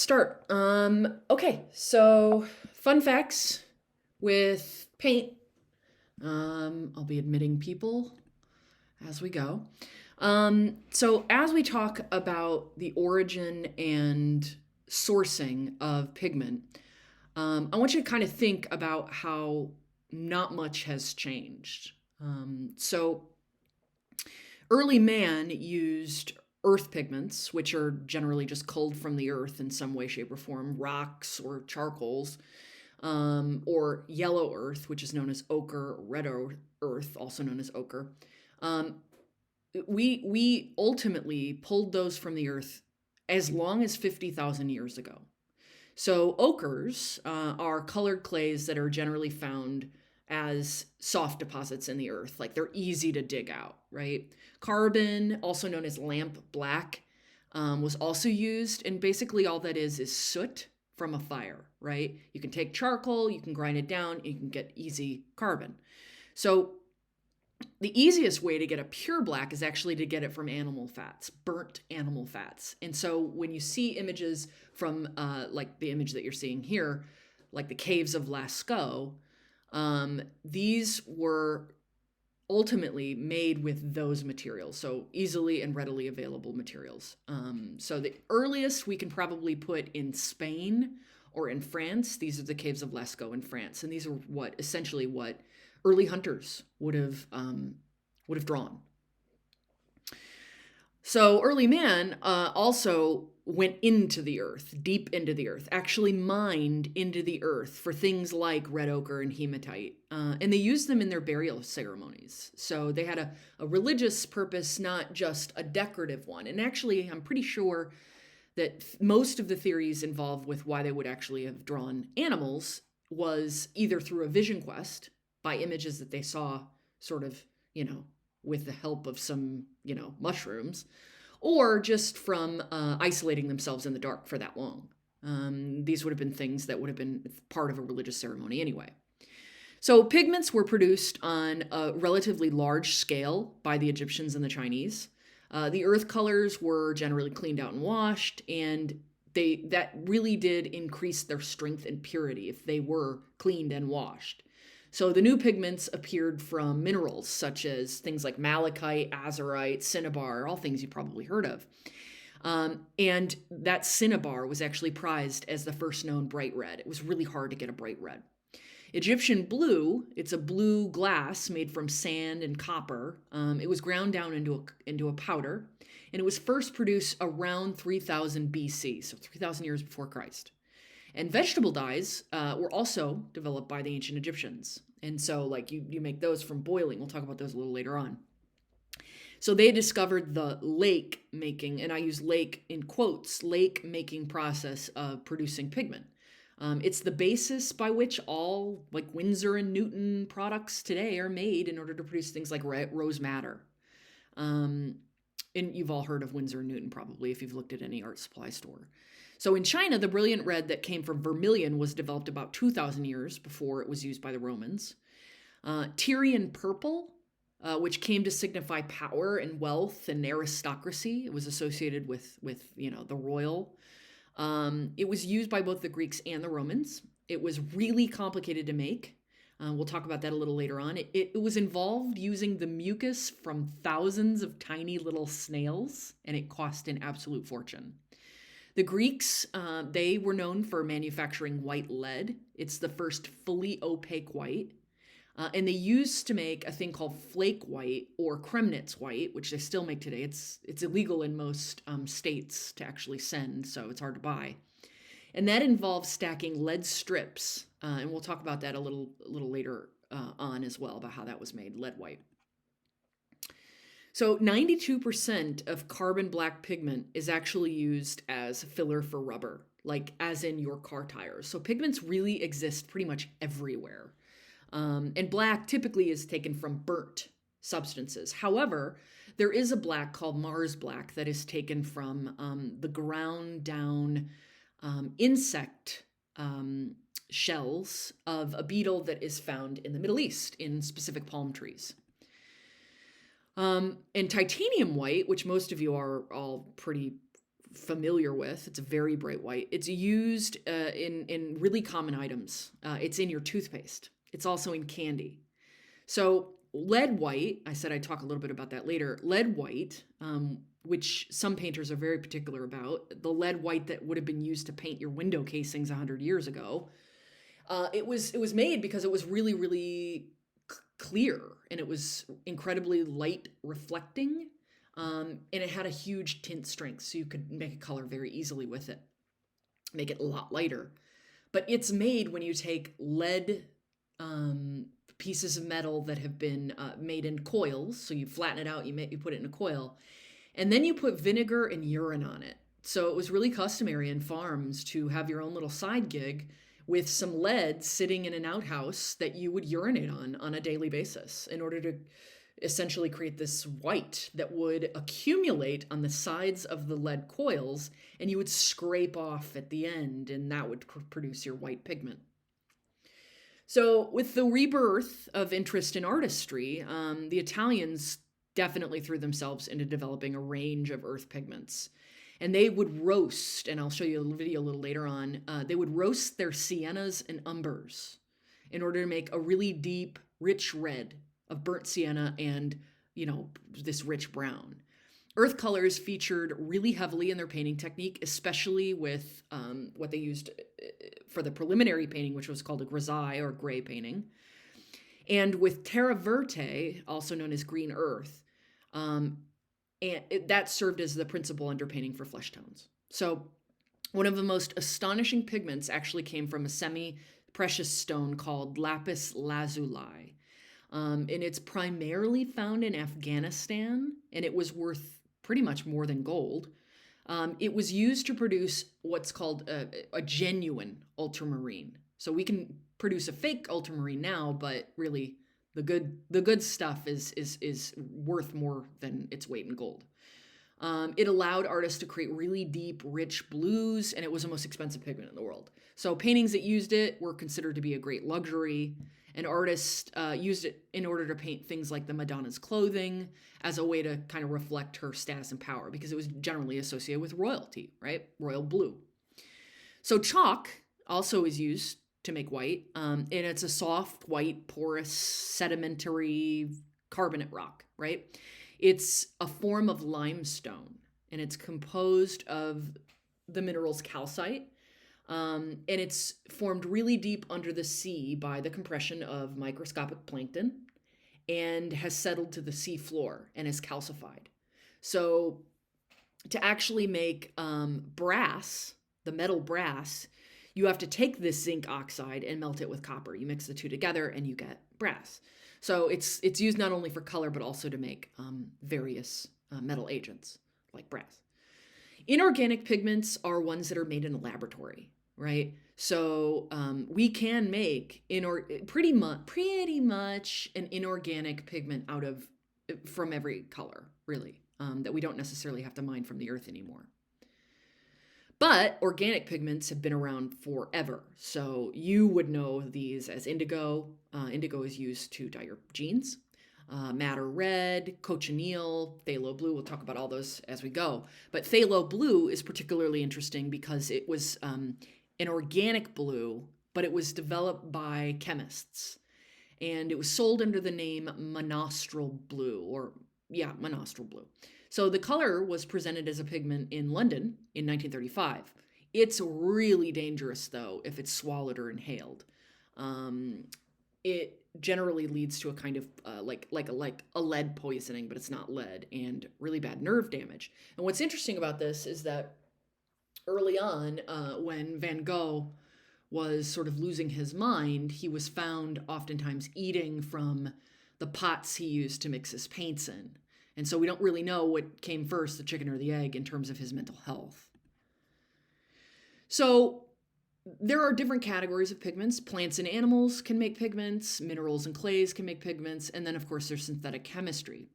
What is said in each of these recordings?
start. Okay, so fun facts with paint. I'll be admitting people as we go. So as we talk about the origin and sourcing of pigment, I want you to kind of think about how not much has changed. So early man used earth pigments, which are generally just culled from the earth in some way, shape, or form, rocks or charcoals, or yellow earth, which is known as ochre, or red earth, also known as ochre. Um, we ultimately pulled those from the earth as long as 50,000 years ago. So ochres are colored clays that are generally found as soft deposits in the earth, like they're easy to dig out, right? Carbon, also known as lamp black, was also used, and basically all that is soot from a fire, right? You can take charcoal, you can grind it down, you can get easy carbon. So the easiest way to get a pure black is actually to get it from animal fats, burnt animal fats. And so when you see images from like the image that you're seeing here, like the caves of Lascaux, these were ultimately made with those materials, so easily and readily available materials. So the earliest we can probably put in Spain or in France. These are the caves of Lascaux in France, and these are what early hunters would have drawn. So early man also went into the earth, deep into the earth, actually mined into the earth for things like red ochre and hematite. And they used them in their burial ceremonies. So they had a religious purpose, not just a decorative one. And actually, I'm pretty sure that most of the theories involved with why they would actually have drawn animals was either through a vision quest by images that they saw sort of, with the help of some, mushrooms, or just from isolating themselves in the dark for that long. These would have been things that would have been part of a religious ceremony anyway. So pigments were produced on a relatively large scale by the Egyptians and the Chinese. The earth colors were generally cleaned out and washed, and that really did increase their strength and purity if they were cleaned and washed. So the new pigments appeared from minerals such as things like malachite, azurite, cinnabar, all things you probably heard of. And that cinnabar was actually prized as the first known bright red. It was really hard to get a bright red. Egyptian blue, it's a blue glass made from sand and copper. It was ground down into a powder, and it was first produced around 3000 BC, so 3000 years before Christ. And vegetable dyes were also developed by the ancient Egyptians. And so, like, you make those from boiling. We'll talk about those a little later on. So they discovered the lake making, and I use lake in quotes, lake making process of producing pigment. It's the basis by which all, like, Winsor and Newton products today are made in order to produce things like rose madder. And you've all heard of Winsor and Newton probably if you've looked at any art supply store. So in China, the brilliant red that came from vermilion was developed about 2,000 years before it was used by the Romans. Tyrian purple, which came to signify power and wealth and aristocracy. It was associated with the royal. It was used by both the Greeks and the Romans. It was really complicated to make. We'll talk about that a little later on. It was involved using the mucus from thousands of tiny little snails, and it cost an absolute fortune. The Greeks, they were known for manufacturing white lead. It's the first fully opaque white. And they used to make a thing called flake white or Kremnitz white, which they still make today. It's illegal in most states to actually send, so it's hard to buy. And that involves stacking lead strips, and we'll talk about that a little later on as well, about how that was made, lead white. So 92% of carbon black pigment is actually used as filler for rubber, like as in your car tires. So pigments really exist pretty much everywhere. And black typically is taken from burnt substances. However, there is a black called Mars black that is taken from the ground down insect shells of a beetle that is found in the Middle East in specific palm trees. And titanium white, which most of you are all pretty familiar with. It's a very bright white. It's used in really common items. It's in your toothpaste. It's also in candy. So lead white, I said I'd talk a little bit about that later. Lead white, which some painters are very particular about, the lead white that would have been used to paint your window casings 100 years ago. It was made because it was really, really clear, and it was incredibly light reflecting, and it had a huge tint strength, so you could make a color very easily with it, make it a lot lighter. But it's made when you take lead pieces of metal that have been made in coils, so you flatten it out, you put it in a coil, and then you put vinegar and urine on it. So it was really customary in farms to have your own little side gig with some lead sitting in an outhouse that you would urinate on a daily basis in order to essentially create this white that would accumulate on the sides of the lead coils, and you would scrape off at the end, and that would produce your white pigment. So with the rebirth of interest in artistry, the Italians definitely threw themselves into developing a range of earth pigments. And they would roast, and I'll show you a video a little later on, they would roast their siennas and umbers in order to make a really deep, rich red of burnt sienna and, this rich brown. Earth colors featured really heavily in their painting technique, especially with what they used for the preliminary painting, which was called a grisaille or gray painting. And with terra verte, also known as green earth, that served as the principal underpainting for flesh tones. So one of the most astonishing pigments actually came from a semi-precious stone called lapis lazuli. And it's primarily found in Afghanistan, and it was worth pretty much more than gold. It was used to produce what's called a genuine ultramarine. So we can produce a fake ultramarine now, but really the good stuff is worth more than its weight in gold. It allowed artists to create really deep, rich blues, and it was the most expensive pigment in the world. So paintings that used it were considered to be a great luxury, and artists used it in order to paint things like the Madonna's clothing as a way to kind of reflect her status and power, because it was generally associated with royalty, right? Royal blue. So chalk also is used to make white, and it's a soft, white, porous, sedimentary carbonate rock, right? It's a form of limestone, and it's composed of the minerals calcite, and it's formed really deep under the sea by the compression of microscopic plankton, and has settled to the sea floor and is calcified. So to actually make brass, the metal brass, you have to take this zinc oxide and melt it with copper. You mix the two together and you get brass. So it's used not only for color, but also to make various metal agents like brass. Inorganic pigments are ones that are made in a laboratory, right? So we can make pretty much an inorganic pigment from every color, really, that we don't necessarily have to mine from the earth anymore. But organic pigments have been around forever. So you would know these as indigo. Indigo is used to dye your jeans. Madder red, cochineal, phthalo blue. We'll talk about all those as we go. But phthalo blue is particularly interesting because it was an organic blue, but it was developed by chemists. And it was sold under the name monostral blue, monostral blue. So the color was presented as a pigment in London in 1935. It's really dangerous, though, if it's swallowed or inhaled. It generally leads to a kind of like a lead poisoning, but it's not lead, and really bad nerve damage. And what's interesting about this is that early on, when Van Gogh was sort of losing his mind, he was found oftentimes eating from the pots he used to mix his paints in. And so we don't really know what came first, the chicken or the egg, in terms of his mental health. So there are different categories of pigments. Plants and animals can make pigments, minerals and clays can make pigments, and then of course there's synthetic chemistry.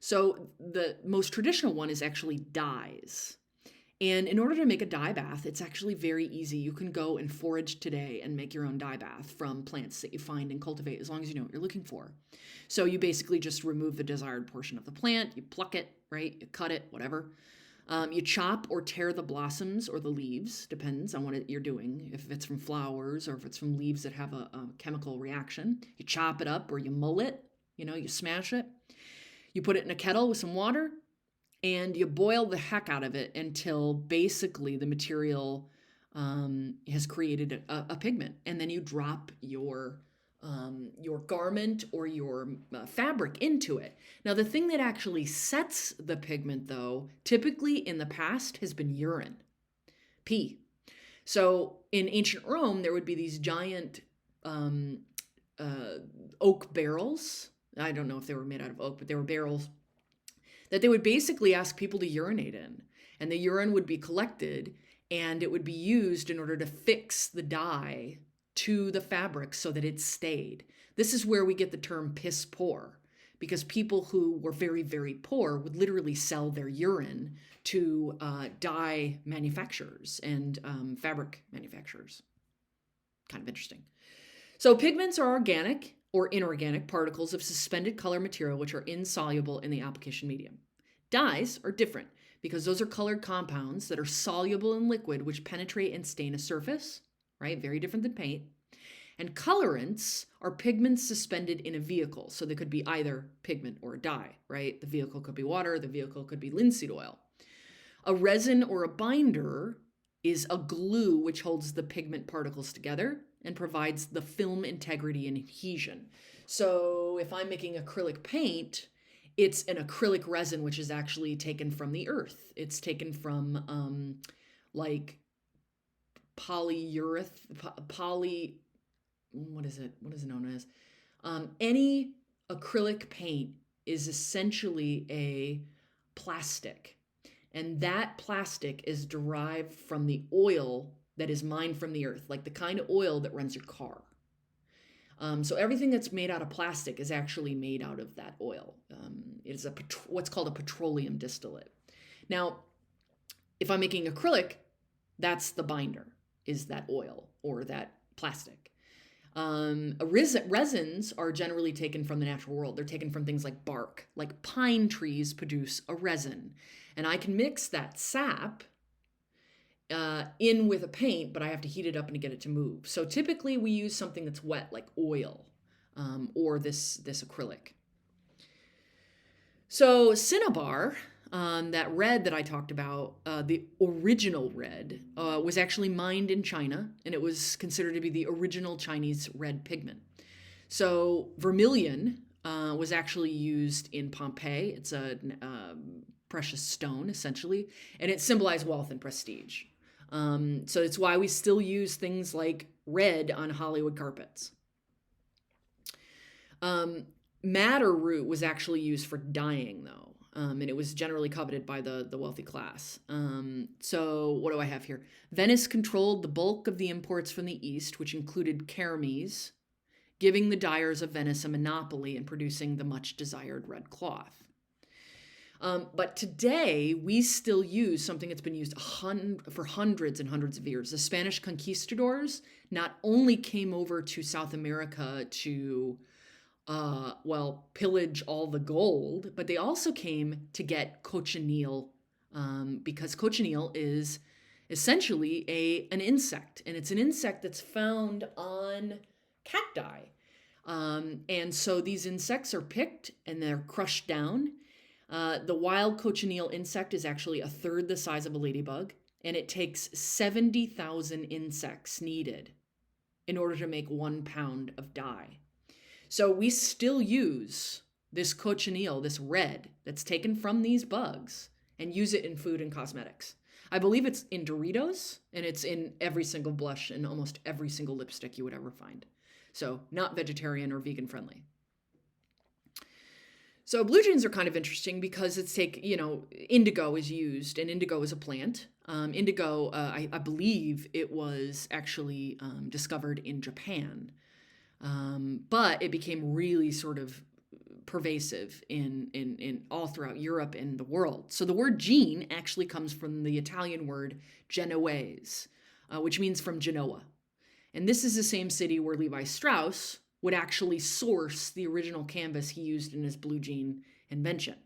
So the most traditional one is actually dyes. And in order to make a dye bath, it's actually very easy. You can go and forage today and make your own dye bath from plants that you find and cultivate, as long as you know what you're looking for. So you basically just remove the desired portion of the plant, you pluck it, right? You cut it, whatever. You chop or tear the blossoms or the leaves, depends on what you're doing, if it's from flowers or if it's from leaves that have a chemical reaction. You chop it up or you mull it, you smash it. You put it in a kettle with some water and you boil the heck out of it until basically the material has created a pigment. And then you drop your garment or your fabric into it. Now, the thing that actually sets the pigment, though, typically in the past has been urine, pee. So in ancient Rome, there would be these giant oak barrels. I don't know if they were made out of oak, but they were barrels that they would basically ask people to urinate in. And the urine would be collected and it would be used in order to fix the dye to the fabric so that it stayed. This is where we get the term piss poor, because people who were very, very poor would literally sell their urine to dye manufacturers and fabric manufacturers. Kind of interesting. So pigments are organic or inorganic particles of suspended color material which are insoluble in the application medium. Dyes are different because those are colored compounds that are soluble in liquid which penetrate and stain a surface, right? Very different than paint. And colorants are pigments suspended in a vehicle. So they could be either pigment or a dye, right? The vehicle could be water, the vehicle could be linseed oil. A resin or a binder is a glue which holds the pigment particles together and provides the film integrity and adhesion. So if I'm making acrylic paint, it's an acrylic resin which is actually taken from the earth. It's taken from like what is it known as? Any acrylic paint is essentially a plastic. And that plastic is derived from the oil that is mined from the earth, like the kind of oil that runs your car. So everything that's made out of plastic is actually made out of that oil. It is what's called a petroleum distillate. Now, if I'm making acrylic, that's the binder, is that oil or that plastic. Resins are generally taken from the natural world. They're taken from things like bark, like pine trees produce a resin. And I can mix that sap in with a paint, but I have to heat it up and get it to move. So typically we use something that's wet, like oil or this acrylic. So cinnabar, that red that I talked about, the original red, was actually mined in China, and it was considered to be the original Chinese red pigment. So vermilion was actually used in Pompeii. It's a precious stone, essentially, and it symbolized wealth and prestige. So it's why we still use things like red on Hollywood carpets. Madder root was actually used for dyeing, though. And it was generally coveted by the wealthy class. So what do I have here? Venice controlled the bulk of the imports from the East, which included kermes, giving the dyers of Venice a monopoly in producing the much desired red cloth. But today, we still use something that's been used for hundreds and hundreds of years. The Spanish conquistadors not only came over to South America to pillage all the gold, but they also came to get cochineal, because cochineal is essentially an insect, and it's an insect that's found on cacti. And so these insects are picked and they're crushed down. The wild cochineal insect is actually a third the size of a ladybug, and it takes 70,000 insects needed in order to make 1 pound of dye. So we still use this cochineal, this red that's taken from these bugs, and use it in food and cosmetics. I believe it's in Doritos, and it's in every single blush and almost every single lipstick you would ever find. So not vegetarian or vegan friendly. So blue jeans are kind of interesting because indigo is used, and indigo is a plant. Indigo, I believe it was actually discovered in Japan. But it became really sort of pervasive in all throughout Europe and the world. So the word jean actually comes from the Italian word Genoese, which means from Genoa. And this is the same city where Levi Strauss would actually source the original canvas he used in his blue jean invention.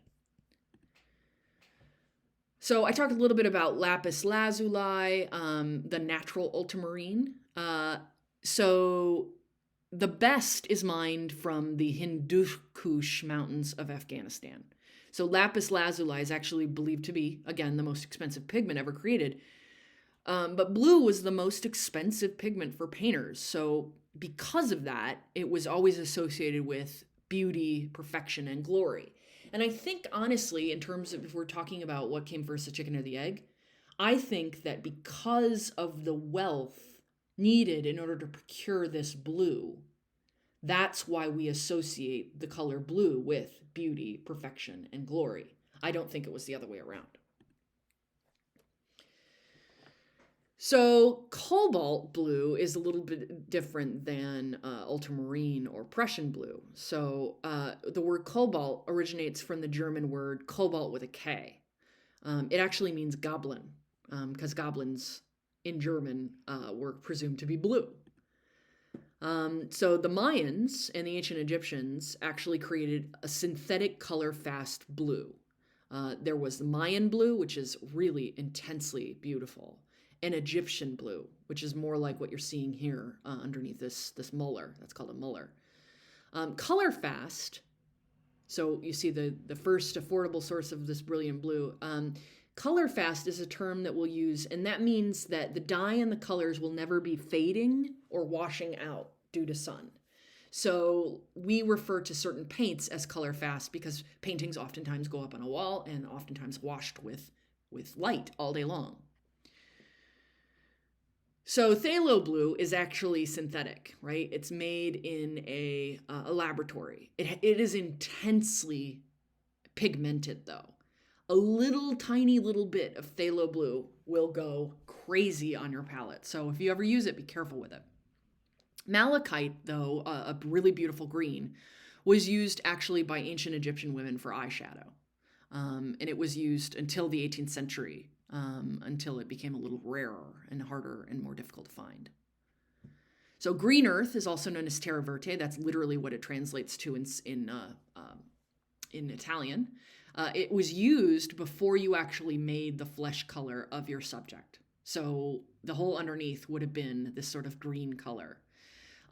So I talked a little bit about lapis lazuli, the natural ultramarine. So the best is mined from the Hindu Kush mountains of Afghanistan. So lapis lazuli is actually believed to be, again, the most expensive pigment ever created. But blue was the most expensive pigment for painters. So because of that, it was always associated with beauty, perfection, and glory. And I think, honestly, in terms of if we're talking about what came first, the chicken or the egg, I think that because of the wealth needed in order to procure this blue, that's why we associate the color blue with beauty, perfection, and glory. I don't think it was the other way around. So cobalt blue is a little bit different than ultramarine or Prussian blue. So the word cobalt originates from the German word cobalt with a K. It actually means goblin, because goblins in German were presumed to be blue. So the Mayans and the ancient Egyptians actually created a synthetic color fast blue. There was the Mayan blue, which is really intensely beautiful, and Egyptian blue, which is more like what you're seeing here underneath this muller. That's called a muller. Color fast. So you see the first affordable source of this brilliant blue. Color fast is a term that we'll use, and that means that the dye and the colors will never be fading or washing out due to sun. So we refer to certain paints as color fast because paintings oftentimes go up on a wall and oftentimes washed with light all day long. So phthalo blue is actually synthetic, right? It's made in a laboratory. It is intensely pigmented, though. A little tiny little bit of phthalo blue will go crazy on your palette. So if you ever use it, be careful with it. Malachite, though, a really beautiful green, was used actually by ancient Egyptian women for eyeshadow. And it was used until the 18th century, until it became a little rarer and harder and more difficult to find. So green earth is also known as terra verte. That's literally what it translates to in Italian. It was used before you actually made the flesh color of your subject. So the whole underneath would have been this sort of green color.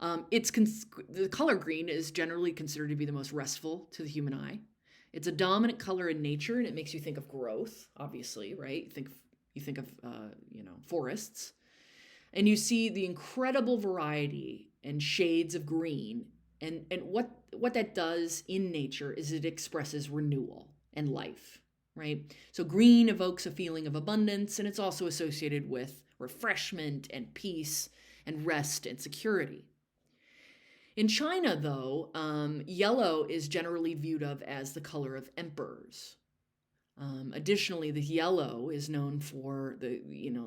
The color green is generally considered to be the most restful to the human eye. It's a dominant color in nature, and it makes you think of growth, obviously, right? You think of forests, and you see the incredible variety and shades of green. And what that does in nature is it expresses renewal and life, right? So green evokes a feeling of abundance, and it's also associated with refreshment and peace and rest and security. In China, though, yellow is generally viewed of as the color of emperors. Additionally, the yellow is known for the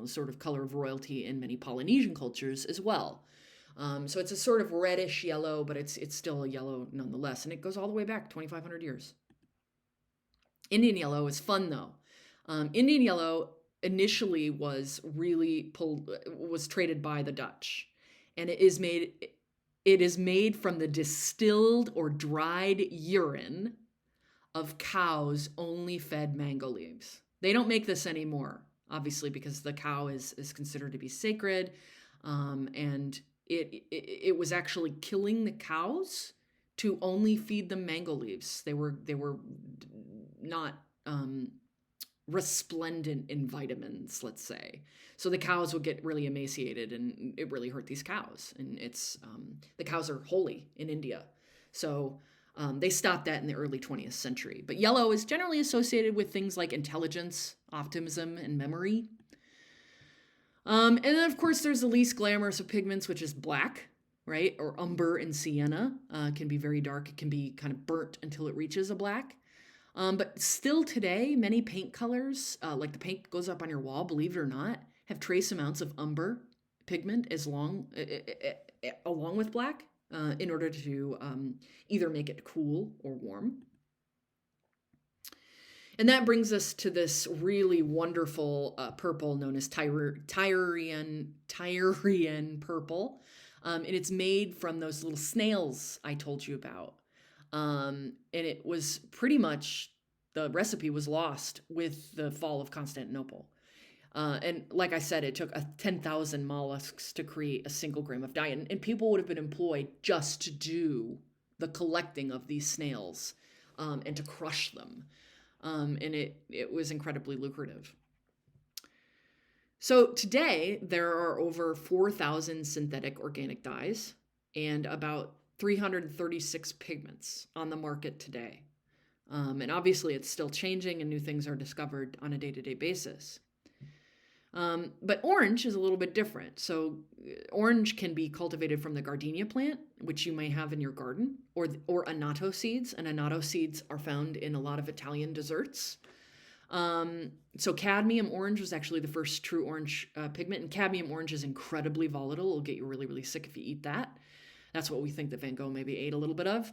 sort of color of royalty in many Polynesian cultures as well. So it's a sort of reddish yellow, but it's still a yellow nonetheless, and it goes all the way back 2,500 years. Indian yellow is fun though. Indian yellow initially was traded by the Dutch, and it is made from the distilled or dried urine of cows only fed mango leaves. They don't make this anymore, obviously, because the cow is considered to be sacred, and it was actually killing the cows to only feed them mango leaves. They were not resplendent in vitamins, let's say. So the cows would get really emaciated, and it really hurt these cows. And the cows are holy in India. So they stopped that in the early 20th century. But yellow is generally associated with things like intelligence, optimism, and memory. And then, of course, there's the least glamorous of pigments, which is black, right? Or umber and sienna. Can be very dark. It can be kind of burnt until it reaches a black. But still today, many paint colors, like the paint goes up on your wall, believe it or not, have trace amounts of umber pigment along with black in order to either make it cool or warm. And that brings us to this really wonderful purple known as Tyrian purple. And it's made from those little snails I told you about. And it was pretty much the recipe was lost with the fall of Constantinople. And like I said, it took 10,000 mollusks to create a single gram of dye. And people would have been employed just to do the collecting of these snails and to crush them. And it was incredibly lucrative. So today, there are over 4,000 synthetic organic dyes and about 336 pigments on the market today. And obviously, it's still changing and new things are discovered on a day-to-day basis. But orange is a little bit different. So orange can be cultivated from the gardenia plant, which you may have in your garden, or annatto seeds. And annatto seeds are found in a lot of Italian desserts. So cadmium orange was actually the first true orange pigment. And cadmium orange is incredibly volatile. It'll get you really, really sick if you eat that. That's what we think that Van Gogh maybe ate a little bit of.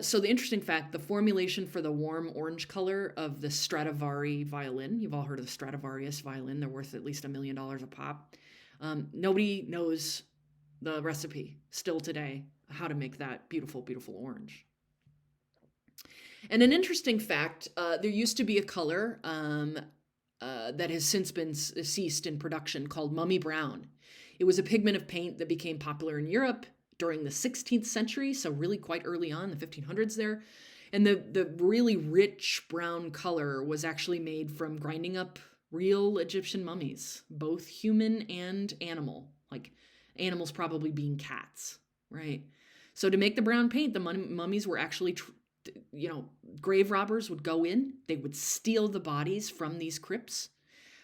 So the interesting fact, the formulation for the warm orange color of the Stradivari violin, you've all heard of the Stradivarius violin, they're worth at least $1 million a pop. Nobody knows the recipe still today, how to make that beautiful, beautiful orange. And an interesting fact, there used to be a color that has since been ceased in production called mummy brown. It was a pigment of paint that became popular in Europe during the 16th century, so really quite early on, the 1500s there. And the really rich brown color was actually made from grinding up real Egyptian mummies, both human and animal, like animals probably being cats, right? So to make the brown paint, the mummies were actually, grave robbers would go in, they would steal the bodies from these crypts.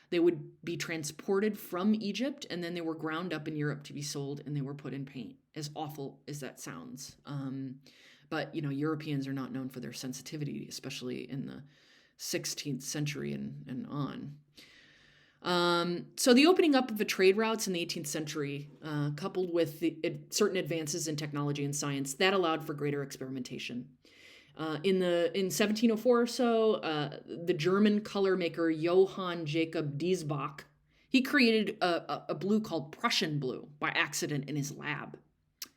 They would be transported from Egypt, and then they were ground up in Europe to be sold, and they were put in paint, as awful as that sounds. But, Europeans are not known for their sensitivity, especially in the 16th century and on. So the opening up of the trade routes in the 18th century, coupled with certain advances in technology and science, that allowed for greater experimentation. In 1704 or so, the German color maker Johann Jacob Diesbach, he created a blue called Prussian blue by accident in his lab.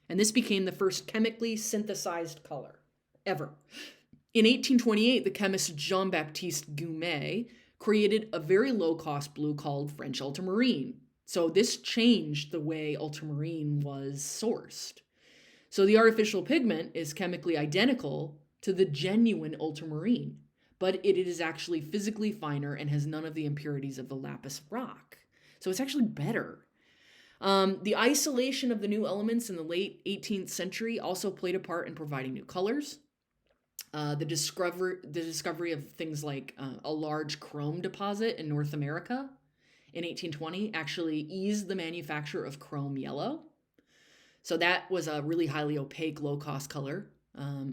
And this became the first chemically synthesized color ever. In 1828, the chemist Jean-Baptiste Gumet created a very low-cost blue called French ultramarine. So this changed the way ultramarine was sourced. So the artificial pigment is chemically identical to the genuine ultramarine, but it is actually physically finer and has none of the impurities of the lapis rock. So it's actually better. The isolation of the new elements in the late 18th century also played a part in providing new colors. The discovery of things like a large chrome deposit in North America in 1820 actually eased the manufacture of chrome yellow. So that was a really highly opaque, low-cost color.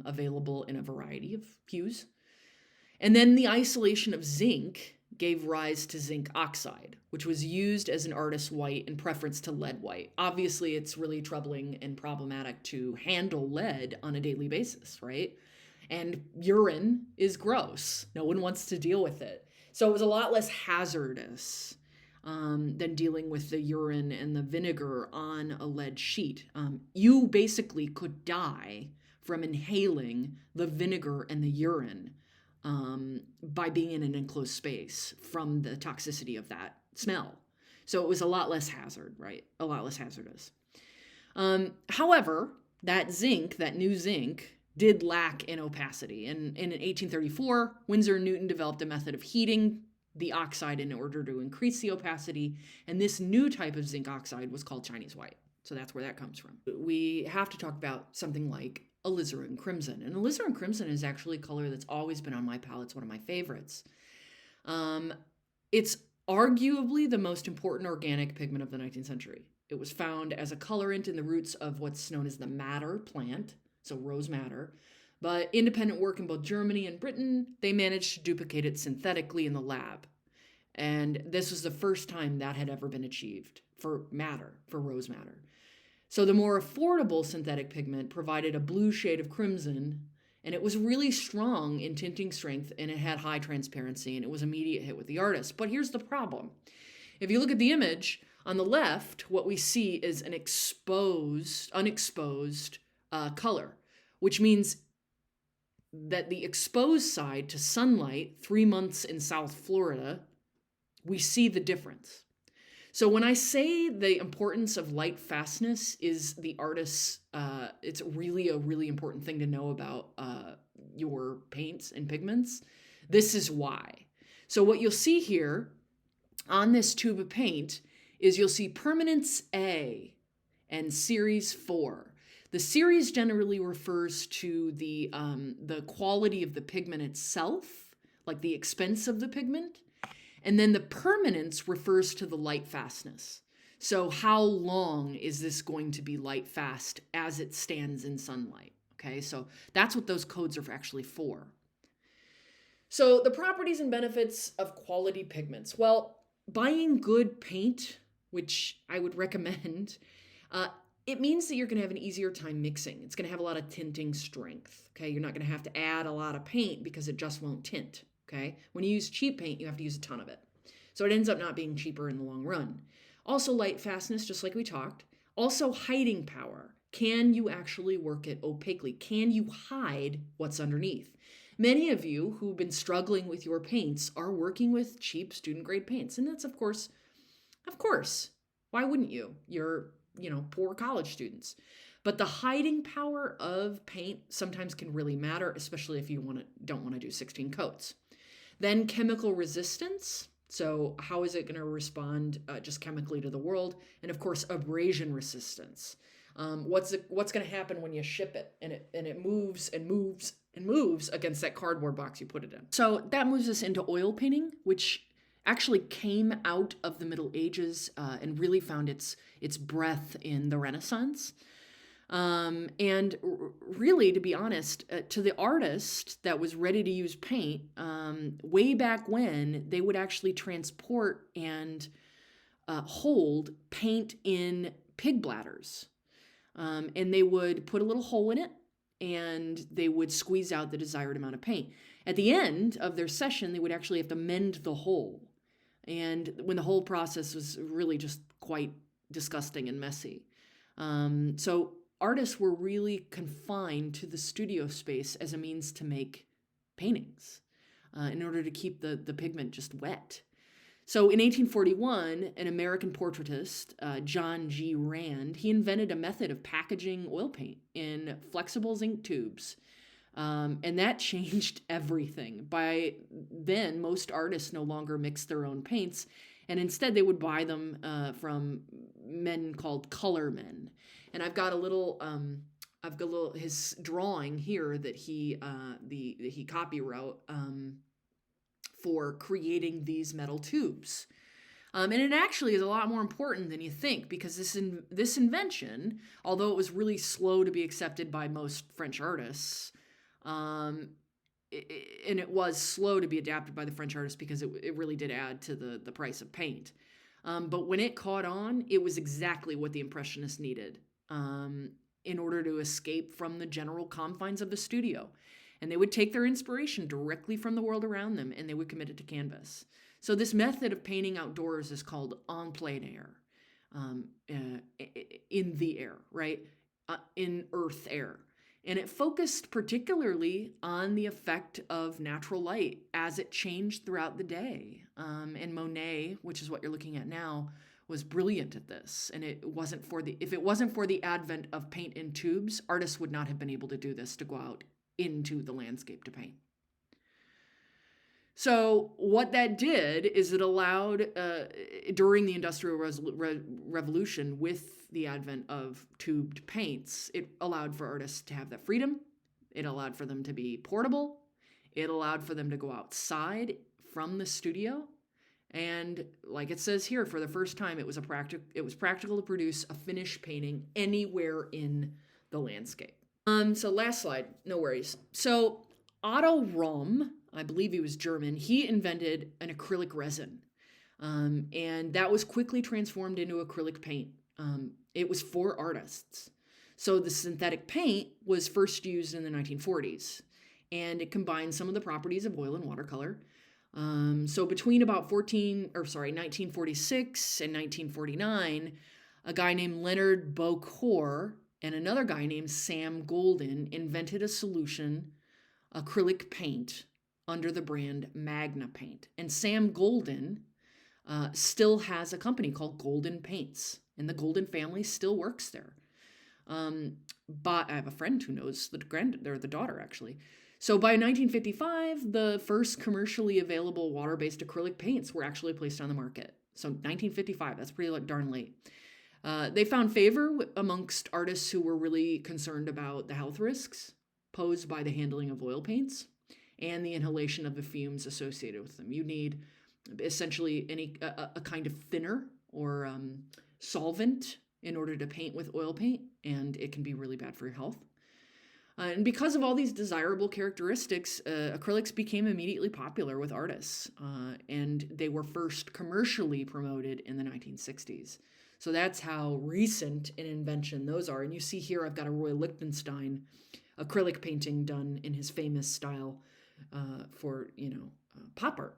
Available in a variety of hues. And then the isolation of zinc gave rise to zinc oxide, which was used as an artist's white in preference to lead white. Obviously, it's really troubling and problematic to handle lead on a daily basis, right? And urine is gross. No one wants to deal with it. So it was a lot less hazardous than dealing with the urine and the vinegar on a lead sheet. You basically could die from inhaling the vinegar and the urine by being in an enclosed space from the toxicity of that smell. So it was a lot less hazard, right? A lot less hazardous. However, that new zinc, did lack in opacity. And in 1834, Winsor and Newton developed a method of heating the oxide in order to increase the opacity. And this new type of zinc oxide was called Chinese white. So that's where that comes from. We have to talk about something like alizarin crimson. And alizarin crimson is actually a color that's always been on my palette. It's one of my favorites. It's arguably the most important organic pigment of the 19th century. It was found as a colorant in the roots of what's known as the madder plant, so rose madder. But independent work in both Germany and Britain, they managed to duplicate it synthetically in the lab. And this was the first time that had ever been achieved for rose madder. So the more affordable synthetic pigment provided a blue shade of crimson, and it was really strong in tinting strength, and it had high transparency, and it was an immediate hit with the artist. But here's the problem. If you look at the image, on the left, what we see is an unexposed color, which means that the exposed side to sunlight, 3 months in South Florida, we see the difference. So when I say the importance of light fastness is the artist's, it's really a really important thing to know about your paints and pigments. This is why. So what you'll see here on this tube of paint is you'll see permanence A and series 4. The series generally refers to the quality of the pigment itself, like the expense of the pigment. And then the permanence refers to the light fastness. So how long is this going to be light fast as it stands in sunlight? Okay, so that's what those codes are actually for. So the properties and benefits of quality pigments. Well, buying good paint, which I would recommend, it means that you're going to have an easier time mixing. It's going to have a lot of tinting strength. Okay, you're not going to have to add a lot of paint because it just won't tint. Okay, when you use cheap paint, you have to use a ton of it. So it ends up not being cheaper in the long run. Also light fastness, just like we talked. Also hiding power. Can you actually work it opaquely? Can you hide what's underneath? Many of you who've been struggling with your paints are working with cheap student grade paints. And that's of course, why wouldn't you? You're, poor college students. But the hiding power of paint sometimes can really matter, especially if you don't want to do 16 coats. Then chemical resistance. So how is it going to respond just chemically to the world? And of course, abrasion resistance. What's going to happen when you ship it and it moves and moves and moves against that cardboard box you put it in? So that moves us into oil painting, which actually came out of the Middle Ages and really found its breadth in the Renaissance. And really, to be honest, to the artist that was ready to use paint, way back when, they would actually transport and hold paint in pig bladders. And they would put a little hole in it and they would squeeze out the desired amount of paint. At the end of their session, they would actually have to mend the hole. And when the whole process was really just quite disgusting and messy. So artists were really confined to the studio space as a means to make paintings in order to keep the pigment just wet. So in 1841, an American portraitist, John G. Rand, he invented a method of packaging oil paint in flexible zinc tubes. And that changed everything. By then, most artists no longer mixed their own paints, and instead they would buy them from men called color men. And I've got a little his drawing here that he copywrote for creating these metal tubes. And it actually is a lot more important than you think, because this invention, although it was really slow to be accepted by most French artists, and it was slow to be adapted by the French artists because it really did add to the price of paint. But when it caught on, it was exactly what the Impressionists needed in order to escape from the general confines of the studio. And they would take their inspiration directly from the world around them, and they would commit it to canvas. So this method of painting outdoors is called en plein air, in the air, right? In earth air. And it focused particularly on the effect of natural light as it changed throughout the day. And Monet, which is what you're looking at now, was brilliant at this. And if it wasn't for the advent of paint in tubes, artists would not have been able to do this, to go out into the landscape to paint. So what that did is it allowed, during the Industrial Revolution, with the advent of tubed paints, it allowed for artists to have that freedom. It allowed for them to be portable. It allowed for them to go outside from the studio. And like it says here, for the first time, it was practical to produce a finished painting anywhere in the landscape. So last slide, no worries. So Otto Rohm, I believe he was German, he invented an acrylic resin. And that was quickly transformed into acrylic paint. It was for artists. So the synthetic paint was first used in the 1940s, and it combined some of the properties of oil and watercolor. So between about 1946 and 1949, a guy named Leonard Beaucourt and another guy named Sam Golden invented a solution acrylic paint under the brand Magna Paint. And Sam Golden still has a company called Golden Paints, and the Golden family still works there. But I have a friend who knows the daughter actually. So by 1955, the first commercially available water-based acrylic paints were actually placed on the market. So 1955, that's pretty darn late. They found favor amongst artists who were really concerned about the health risks posed by the handling of oil paints and the inhalation of the fumes associated with them. You need essentially a kind of thinner or solvent in order to paint with oil paint, and it can be really bad for your health. And because of all these desirable characteristics, acrylics became immediately popular with artists, and they were first commercially promoted in the 1960s. So that's how recent an invention those are. And you see here I've got a Roy Lichtenstein acrylic painting done in his famous style for, pop art.